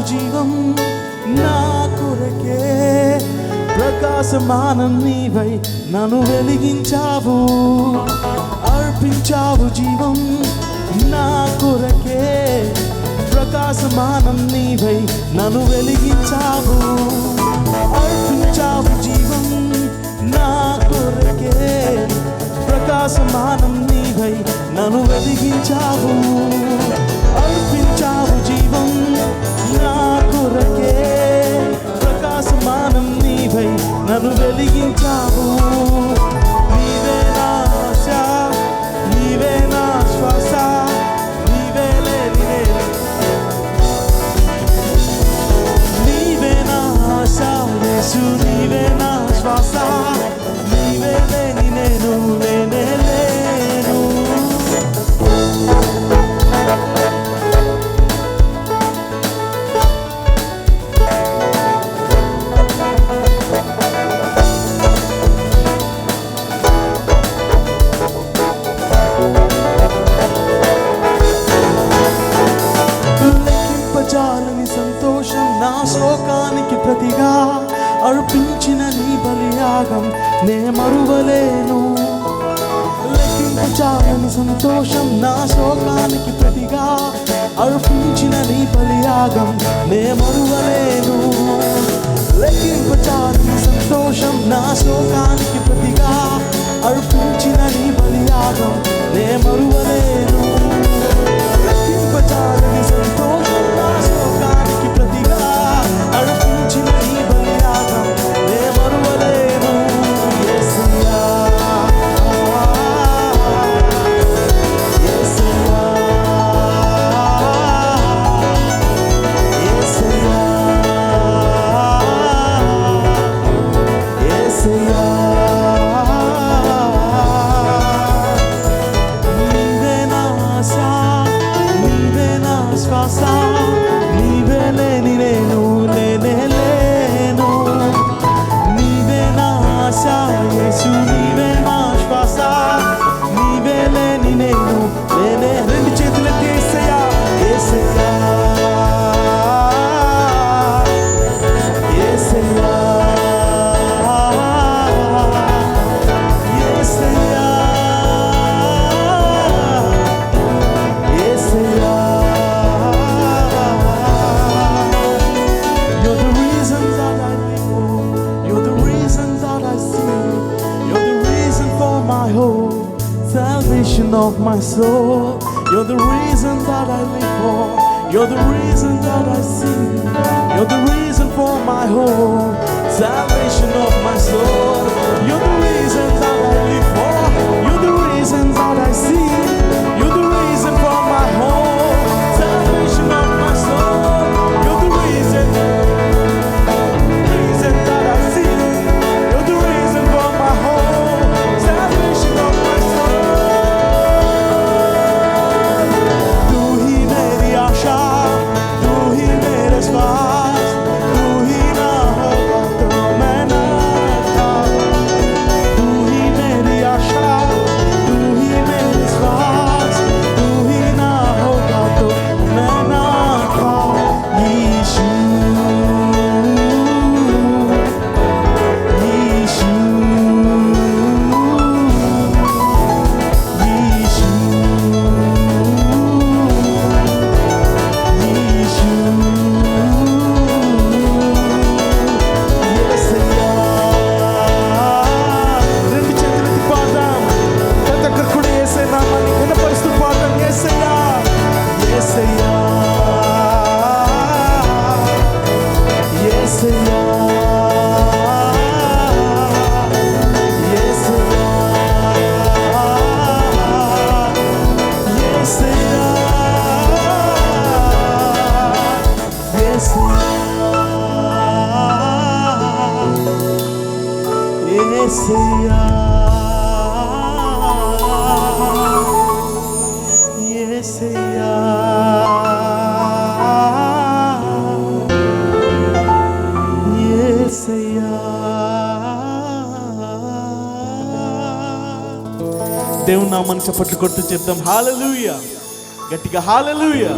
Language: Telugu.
జీవం నా కొరకే ప్రకాశమానం నీవై నన్ను వెలిగించావు. అర్పించావు జీవం నా కొరకే ప్రకాశమానం నీవై నన్ను వెలిగించావు. అర్పించావు జీవం నా కొరకే ప్రకాశమానం నీవై నన్ను వెలిగించావు. అర్పించావు జీవం నా కొరకే ప్రకాశమానం నీవై నన్ను వెలిగించావు. నీవే నా ఆశ, నీవే నా శ్వాస, నీవే నా ఆశ యేసు, నీవే నా శ్వాస, నీవే లేని నేను లేనే లేను. లెక్కింపజాలని సంతోషం నా శోకానికి ప్రతిగా అర్పించిన నీ బలియాగం నే మరువలేను. లెక్కింపజాలని సంతోషం నా శోకానికి ప్రతిగా అర్పించిన నీ బలియాగం నే మరువలేను. లెక్కింపజాలని సంతోషం నా శోకానికి ప్రతిగా అర్పించిన నీ బలియాగం నే మరువలేను. లెక్కింపజాలని సంతోషం నా శోకానికి ప్రతిగా అర్పించిన నీ బలియాగం నే మరువలేను. యేసయ్యా యేసయ్యా యేసయ్యా యేసయ్యా నీవే నా ఆశ, నీవే నా శ్వాస, నీవే లేని నేను లేనే లేను. నీవే నా ఆశ యేసు, నీవే నా శ్వాస, నీవే లేని నేను లేనే. రెండు చేతులకి యేసయ్యా యేసయ్యా యేసయ్యా యేసయ్యా యేసయ్యా. You're the reason that I live for. You're the reason that I sing. You're the reason for my hope, salvation of my soul. You're the reason that I live for. You're the reason that I sing. You're the reason for my hope, salvation of my soul. You're the reason that I live for. You're the reason that I sing. You're the reason for my hope, salvation of my soul. You're the reason that I sing. You're the reason for my hope, salvation of my soul. तू ही मेरी आशा, तू ही मेरे श्वास, तू ही ना होगा तो मैं ना था. యేసయ్యా యేసయ్యా యేసయ్యా. దేవుని నామాన్ని చప్పట్లు కొడుతూ చెప్దాం హల్లెలూయా, గట్టిగా హల్లెలూయా.